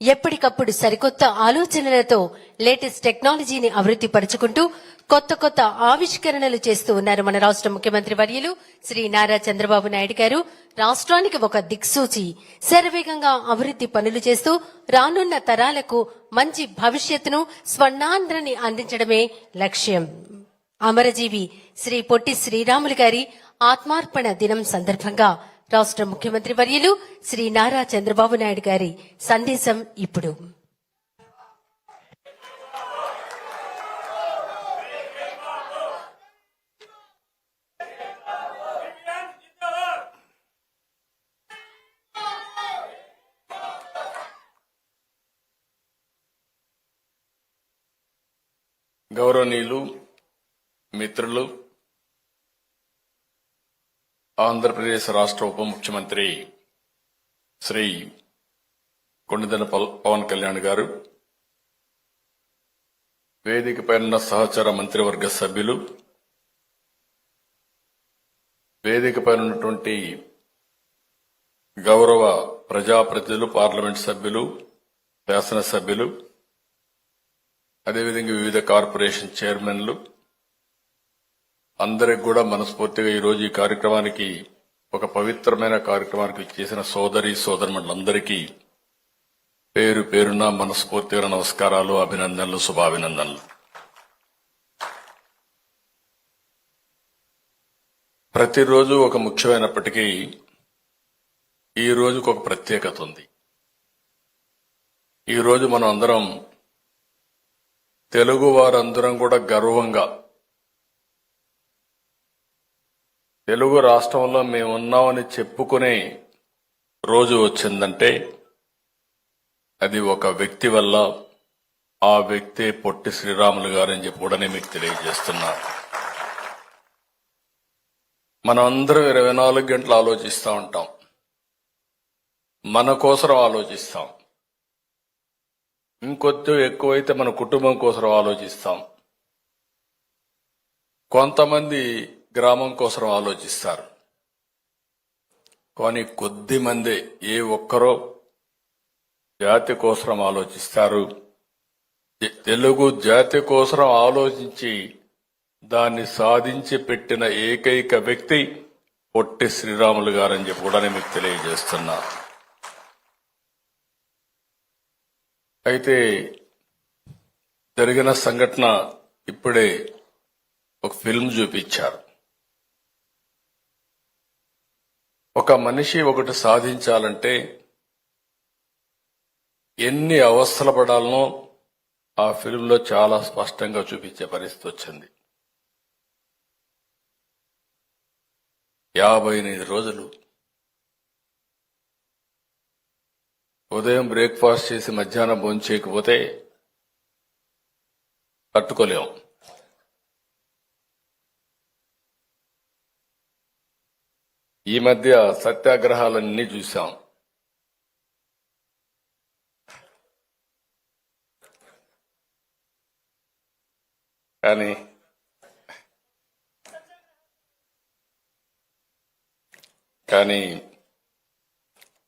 ఎప్పటికప్పుడు సరికొత్త ఆలోచనలతో లేటెస్ట్ టెక్నాలజీని అభివృద్ధి పరుచుకుంటూ కొత్త కొత్త ఆవిష్కరణలు చేస్తూ ఉన్నారు మన రాష్ట్ర ముఖ్యమంత్రి వర్యులు శ్రీ నారా చంద్రబాబు నాయుడు గారు. రాష్ట్రానికి ఒక దిక్సూచి, శరవేగంగా అభివృద్ధి పనులు చేస్తూ రానున్న తరాలకు మంచి భవిష్యత్తును, స్వర్ణాంధ్రని అందించడమే లక్ష్యం. అమరజీవి శ్రీ పొట్టి శ్రీరాములు గారి ఆత్మార్పణ దినం సందర్భంగా రాష్ట్ర ముఖ్యమంత్రి వర్యులు శ్రీ నారా చంద్రబాబు నాయుడు గారి సందేశం ఇప్పుడు. గౌరవనీయులు, మిత్రులు, ఆంధ్రప్రదేశ్ రాష్ట్ర ఉప ముఖ్యమంత్రి శ్రీ కొండదెల పవన్ కళ్యాణ్ గారు, వేదికపై ఉన్న సహచర మంత్రివర్గ సభ్యులు, వేదికపై ఉన్నటువంటి గౌరవ ప్రజాప్రతినిధులు, పార్లమెంట్ సభ్యులు, శాసనసభ్యులు, అదేవిధంగా వివిధ కార్పొరేషన్ చైర్మన్లు, అందరికి కూడా మనస్ఫూర్తిగా ఈరోజు ఈ కార్యక్రమానికి, ఒక పవిత్రమైన కార్యక్రమానికి చేసిన సోదరి సోదరులందరికీ పేరు పేరున మనస్ఫూర్తిగా నమస్కారాలు, అభినందనలు, శుభాభినందనలు. ప్రతిరోజు ఒక ముఖ్యమైనప్పటికీ ఈ రోజుకు ఒక ప్రత్యేకత ఉంది. ఈ రోజు మనం అందరం, తెలుగు వారందరం కూడా గర్వంగా తెలుగు రాష్ట్రంలో మేమున్నామని చెప్పుకునే రోజు వచ్చిందంటే అది ఒక వ్యక్తి వల్ల. ఆ వ్యక్తి పొట్టి శ్రీరాములు గారని చెప్పి కూడా నేను మీకు తెలియజేస్తున్నా. మనం అందరం 24 గంటలు ఆలోచిస్తూ ఉంటాం, మన కోసం ఆలోచిస్తాం, ఇంకొద్ది ఎక్కువైతే మన కుటుంబం కోసం ఆలోచిస్తాం, కొంతమంది గ్రామం కోసం ఆలోచిస్తారు, కానీ కొద్ది మంది ఏ ఒక్కరో జాతి కోసం ఆలోచిస్తారు. తెలుగు జాతి కోసం ఆలోచించి దాన్ని సాధించి పెట్టిన ఏకైక వ్యక్తి పొట్టి శ్రీరాములు గారని చెప్పి కూడా నేను మీకు తెలియజేస్తున్నా. అయితే జరిగిన సంఘటన ఇప్పుడే ఒక ఫిల్మ్ చూపించారు. ఒక మనిషి ఒకటి సాధించాలంటే ఎన్ని అవస్థలు పడాలనో ఆ ఫిల్మ్లో చాలా స్పష్టంగా చూపించే పరిస్థితి వచ్చింది. 58 రోజులు ఉదయం బ్రేక్ఫాస్ట్ చేసి మధ్యాహ్నం భోజనం చేయకపోతే తట్టుకోలేం. ఈ మధ్య సత్యాగ్రహాలన్నీ చూశాం. కానీ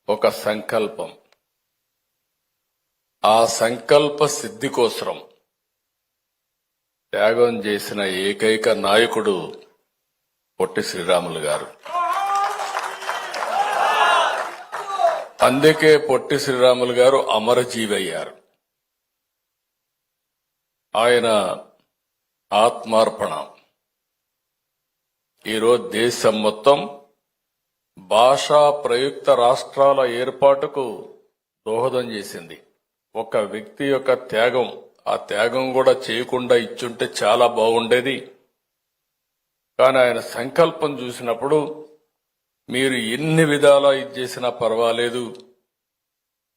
ఒక సంకల్పం, ఆ సంకల్ప సిద్ధి కోసం త్యాగం చేసిన ఏకైక నాయకుడు పొట్టి శ్రీరాములు గారు. అందుకే పొట్టి శ్రీరాములు గారు అమరజీవి అయ్యారు. ఆయన ఆత్మార్పణ ఈరోజు దేశం మొత్తం భాషా ప్రయుక్త రాష్ట్రాల ఏర్పాటుకు దోహదం చేసింది. ఒక వ్యక్తి యొక్క త్యాగం, ఆ త్యాగం కూడా చేయకుండా ఇచ్చుంటే చాలా బాగుండేది. కానీ ఆయన సంకల్పం చూసినప్పుడు మీరు ఎన్ని విధాలా ఇది చేసినా పర్వాలేదు,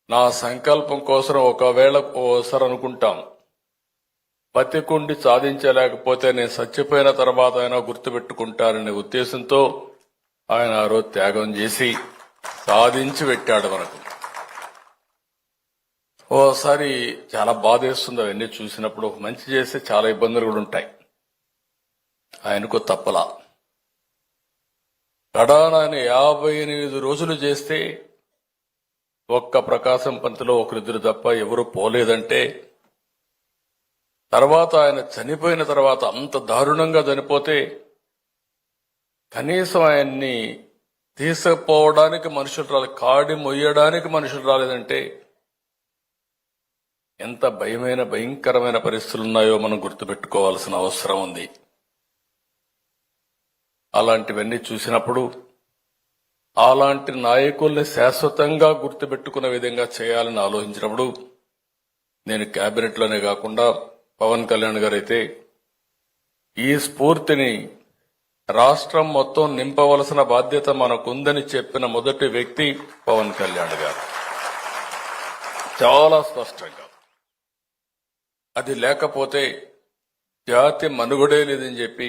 నా సంకల్పం కోసం ఒకవేళ ఓసారి అనుకుంటాం, బతికుండి సాధించలేకపోతే నేను చచ్చిపోయిన తర్వాత ఆయన గుర్తుపెట్టుకుంటారనే ఉద్దేశంతో ఆయన ఆ రోజు త్యాగం చేసి సాధించి పెట్టాడు మనకు. ఓసారి చాలా బాధేస్తుంది అవన్నీ చూసినప్పుడు. మంచి చేస్తే చాలా ఇబ్బందులు కూడా ఉంటాయి. ఆయనకు తప్పలా. కడాన ఆయన 58 రోజులు చేస్తే ఒక్క ప్రకాశం పంతులో ఒకరిద్దరు తప్ప ఎవరు పోలేదంటే, తర్వాత ఆయన చనిపోయిన తర్వాత అంత దారుణంగా చనిపోతే కనీసం ఆయన్ని తీసుకుపోవడానికి మనుషులు రాలేదు, కాడి మొయ్యడానికి మనుషులు రాలేదంటే ఎంత భయంకరమైన పరిస్థితులు ఉన్నాయో మనం గుర్తుపెట్టుకోవాల్సిన అవసరం ఉంది. అలాంటివన్నీ చూసినప్పుడు అలాంటి నాయకుల్ని శాశ్వతంగా గుర్తుపెట్టుకునే విధంగా చేయాలని ఆలోచించినప్పుడు నేను కేబినెట్లోనే కాకుండా పవన్ కళ్యాణ్ గారు అయితే ఈ స్ఫూర్తిని రాష్ట్రం మొత్తం నింపవలసిన బాధ్యత మనకుందని చెప్పిన మొదటి వ్యక్తి పవన్ కళ్యాణ్ గారు. చాలా స్పష్టంగా అది లేకపోతే జాతి మనుగడే లేదని చెప్పి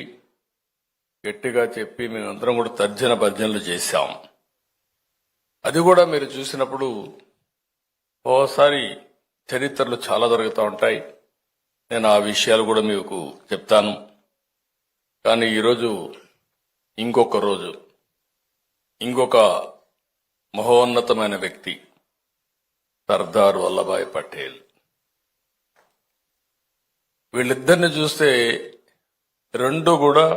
గట్టిగా చెప్పి మేమందరం కూడా తర్జన భర్జనలు చేశాం. అది కూడా మీరు చూసినప్పుడు ఓసారి చరిత్రలు చాలా జరుగుతూ ఉంటాయి. నేను ఆ విషయాలు కూడా మీకు చెప్తాను. కానీ ఈరోజు ఇంకొక రోజు, ఇంకొక మహోన్నతమైన వ్యక్తి సర్దార్ వల్లభాయ్ పటేల్. వీళ్ళిద్దరిని చూస్తే రెండు కూడా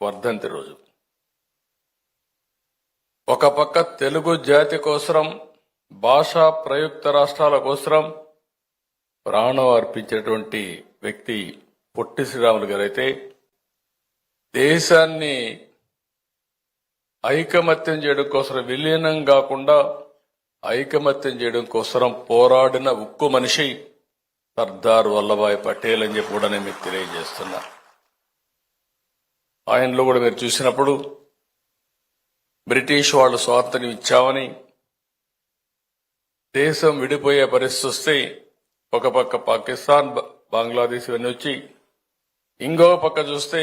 వర్ధంతి రోజు. ఒక పక్క తెలుగు జాతి కోసరం, భాషా ప్రయుక్త రాష్ట్రాల కోసరం ప్రాణం అర్పించేటువంటి వ్యక్తి పొట్టి శ్రీరాములు గారైతే, దేశాన్ని ఐకమత్యం చేయడం కోసం, విలీనం కాకుండా ఐకమత్యం చేయడం కోసం పోరాడిన ఉక్కు మనిషి సర్దార్ వల్లభాయ్ పటేల్ అని చెప్పి కూడా నేను మీకు తెలియజేస్తున్నా. ఆయనలో కూడా మీరు చూసినప్పుడు బ్రిటిష్ వాళ్ళు స్వాతంత్ర్యం ఇచ్చామని దేశం విడిపోయే పరిస్థితి వస్తే ఒక పక్క పాకిస్తాన్, బంగ్లాదేశ్ ఇవన్నీ వచ్చి, ఇంకో పక్క చూస్తే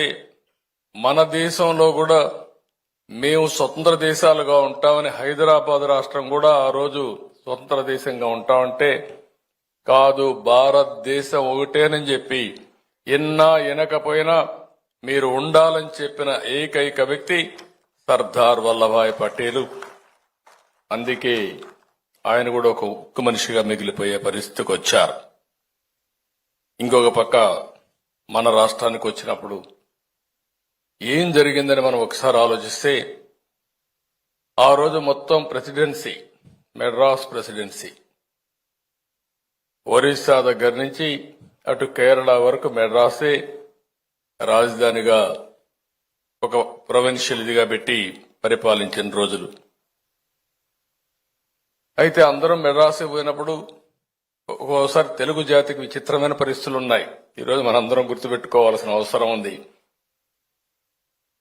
మన దేశంలో కూడా మేము స్వతంత్ర దేశాలుగా ఉంటామని హైదరాబాద్ రాష్ట్రం కూడా ఆ రోజు స్వతంత్ర దేశంగా ఉంటామంటే, కాదు భారతదేశం ఒకటేనని చెప్పి ఎన్నా ఎనకపోయినా మీరు ఉండాలని చెప్పిన ఏకైక వ్యక్తి సర్దార్ వల్లభాయ్ పటేల్. అందుకే ఆయన కూడా ఒక ఉక్కు మనిషిగా మిగిలిపోయే పరిస్థితికి వచ్చారు. ఇంకొక పక్క మన రాష్ట్రానికి వచ్చినప్పుడు ఏం జరిగిందని మనం ఒకసారి ఆలోచిస్తే, ఆ రోజు మొత్తం ప్రెసిడెన్సీ మెడ్రాస్ ప్రెసిడెన్సీ, ఒరిస్సా దగ్గర నుంచి అటు కేరళ వరకు మెడ్రాసే రాజధానిగా ఒక ప్రొవిన్షియల్ ఇదిగా పెట్టి పరిపాలించిన రోజులు. అయితే అందరం మెడ్రాస్ పోయినప్పుడు ఒక్కోసారి తెలుగు జాతికి విచిత్రమైన పరిస్థితులు ఉన్నాయి. ఈరోజు మనందరం గుర్తుపెట్టుకోవాల్సిన అవసరం ఉంది.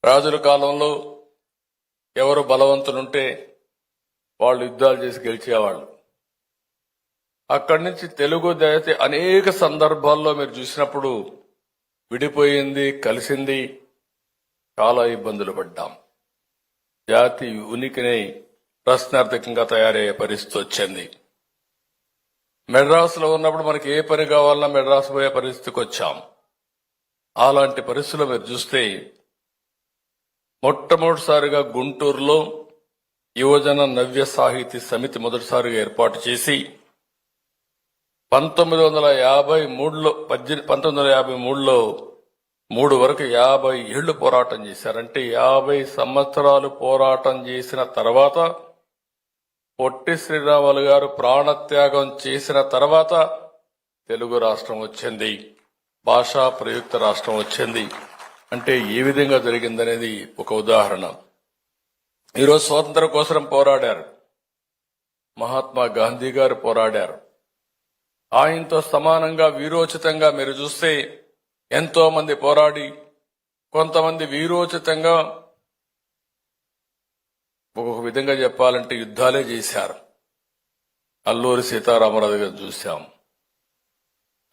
రాజుల కాలంలో ఎవరు బలవంతులుంటే వాళ్ళు యుద్ధాలు చేసి గెలిచేవాళ్ళు. అక్కడి నుంచి తెలుగు జాతి అనేక సందర్భాల్లో మీరు చూసినప్పుడు విడిపోయింది, కలిసింది, చాలా ఇబ్బందులు పడ్డాం. జాతి ఉనికిని ప్రశ్నార్థకంగా తయారయ్యే పరిస్థితి వచ్చింది. మెడ్రాస్ లో ఉన్నప్పుడు మనకి ఏ పని కావాలన్నా మెడ్రాస్ పోయే పరిస్థితికి వచ్చాం. అలాంటి పరిస్థితులు మీరు చూస్తే మొట్టమొదటిసారిగా గుంటూరులో యువజన నవ్య సాహితీ సమితి మొదటిసారిగా ఏర్పాటు చేసి 1953లో 3 వరకు 50 ఏళ్లు పోరాటం చేశారంటే 50 సంవత్సరాలు పోరాటం చేసిన తర్వాత పొట్టి శ్రీరాములు గారు ప్రాణత్యాగం చేసిన తర్వాత తెలుగు రాష్ట్రం వచ్చింది, భాషా ప్రయుక్త రాష్ట్రం వచ్చింది. అంటే ఏ విధంగా జరిగిందనేది ఒక ఉదాహరణ. ఈరోజు స్వాతంత్రం కోసం పోరాడారు, మహాత్మా గాంధీ గారు పోరాడారు. ఆయనతో సమానంగా వీరోచితంగా మీరు చూస్తే ఎంతో మంది పోరాడి, కొంతమంది వీరోచితంగా ఒక విధంగా చెప్పాలంటే యుద్ధాలే చేశారు. అల్లూరి సీతారామరాజు గారు చూశాం.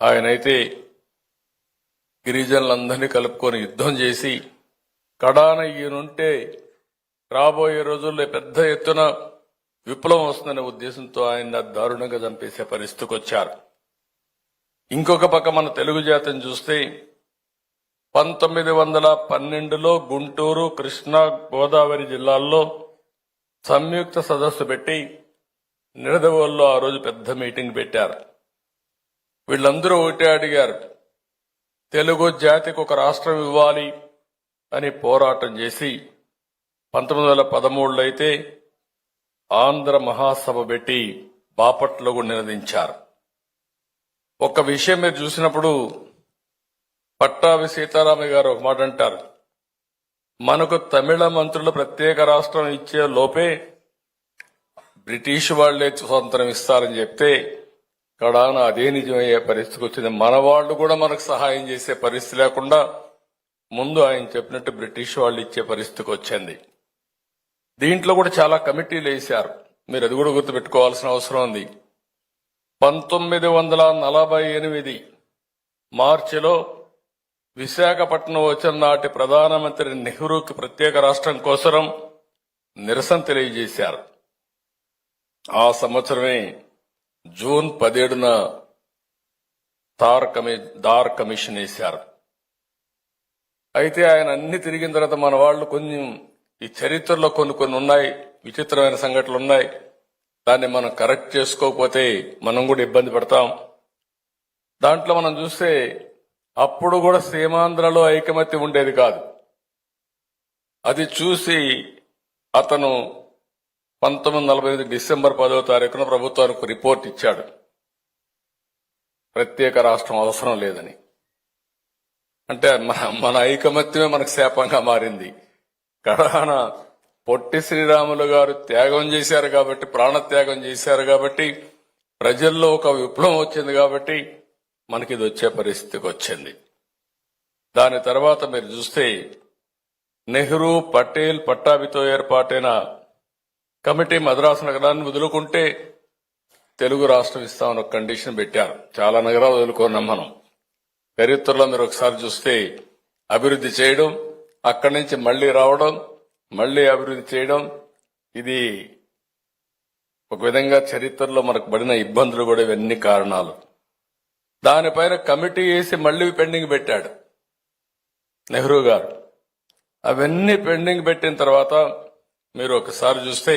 ఆయనైతే గిరిజనులందరినీ కలుపుకొని యుద్ధం చేసి కడాన ఈయనుంటే రాబోయే రోజుల్లో పెద్ద ఎత్తున విప్లవం వస్తుందనే ఉద్దేశంతో ఆయన దారుణంగా చంపేసే పరిస్థితికి వచ్చారు. ఇంకొక పక్క మన తెలుగు జాతిని చూస్తే 1912లో గుంటూరు, కృష్ణా, గోదావరి జిల్లాల్లో సంయుక్త సదస్సు పెట్టి నిడదవోల్లో ఆ రోజు పెద్ద మీటింగ్ పెట్టారు. వీళ్ళందరూ ఒకటే అడిగారు, తెలుగు జాతికి ఒక రాష్ట్రం ఇవ్వాలి అని పోరాటం చేసి 1913లో అయితే ఆంధ్ర మహాసభ పెట్టి బాపట్లో కూడా నినదించారు. ఒక విషయం మీరు చూసినప్పుడు పట్టాభి సీతారామయ్య గారు ఒక మాట అంటారు, మనకు తమిళ మంత్రులు ప్రత్యేక రాష్ట్రం ఇచ్చే లోపే బ్రిటిష్ వాళ్లే స్వతంత్రం ఇస్తారని చెప్తే కడాన అదే నిజమయ్యే పరిస్థితికి వచ్చింది. మన వాళ్ళు కూడా మనకు సహాయం చేసే పరిస్థితి లేకుండా ముందు ఆయన చెప్పినట్టు బ్రిటిష్ వాళ్ళు ఇచ్చే పరిస్థితికి వచ్చింది. దీంట్లో కూడా చాలా కమిటీలు వేశారు. మీరు అది కూడా గుర్తుపెట్టుకోవాల్సిన అవసరం ఉంది. 1948 మార్చిలో విశాఖపట్నం వచ్చిన నాటి ప్రధానమంత్రి నెహ్రూకి ప్రత్యేక రాష్ట్రం కోసం నిరసన తెలియజేశారు. ఆ సంవత్సరమే జూన్ 17న దార్ కమిషన్ వేశారు. అయితే ఆయన అన్ని తిరిగిన తర్వాత మన వాళ్ళు కొంచెం ఈ చరిత్రలో కొన్ని ఉన్నాయి, విచిత్రమైన సంఘటనలు ఉన్నాయి. దాన్ని మనం కరెక్ట్ చేసుకోకపోతే మనం కూడా ఇబ్బంది పడతాం. దాంట్లో మనం చూస్తే అప్పుడు కూడా సీమాంధ్రలో ఐకమత్యం ఉండేది కాదు. అది చూసి అతను 1945 డిసెంబర్ 10వ తారీఖున ప్రభుత్వానికి రిపోర్ట్ ఇచ్చాడు, ప్రత్యేక రాష్ట్రం అవసరం లేదని. అంటే మన ఐకమత్యమే మనకు శాపంగా మారింది. కడాన పొట్టి శ్రీరాములు గారు త్యాగం చేశారు కాబట్టి, ప్రాణత్యాగం చేశారు కాబట్టి, ప్రజల్లో ఒక విప్లవం వచ్చింది కాబట్టి మనకి ఇది వచ్చే పరిస్థితికి వచ్చింది. దాని తర్వాత మీరు చూస్తే నెహ్రూ, పటేల్, పట్టాభితో ఏర్పాటైన కమిటీ మద్రాసు నగరాన్ని వదులుకుంటే తెలుగు రాష్ట్రం ఇస్తామని ఒక కండిషన్ పెట్టారు. చాలా నగరాలు వదులుకున్నాం మనం. చరిత్రలో మీరు ఒకసారి చూస్తే అభివృద్ధి చేయడం, అక్కడి నుంచి మళ్లీ రావడం, మళ్లీ అభివృద్ధి చేయడం, ఇది ఒక విధంగా చరిత్రలో మనకు పడిన ఇబ్బందులు కూడా ఇవన్నీ కారణాలు. దానిపైన కమిటీ వేసి మళ్లీ పెండింగ్ పెట్టాడు నెహ్రూ గారు. అవన్నీ పెండింగ్ పెట్టిన తర్వాత మీరు ఒకసారి చూస్తే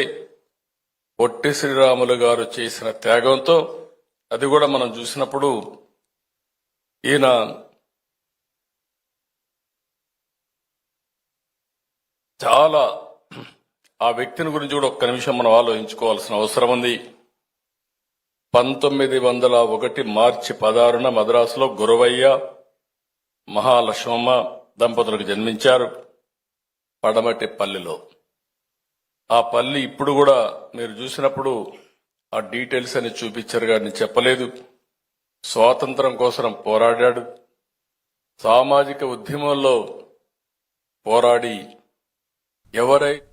పొట్టి శ్రీరాములు గారు చేసిన త్యాగంతో అది కూడా మనం చూసినప్పుడు ఈయన చాలా ఆ వ్యక్తిని గురించి కూడా ఒక్క నిమిషం మనం ఆలోచించుకోవాల్సిన అవసరం ఉంది. 1901 మార్చి 16న మద్రాసులో గురవయ్య, మహాలక్ష్మమ్మ దంపతులకు జన్మించారు పడమటి పల్లిలో. ఆ పల్లి ఇప్పుడు కూడా మీరు చూసినప్పుడు ఆ డీటెయిల్స్ అని చూపించారు కానీ చెప్పలేదు. స్వాతంత్రం కోసం పోరాడాడు. సామాజిక ఉద్యమంలో పోరాడి ఎవరైతే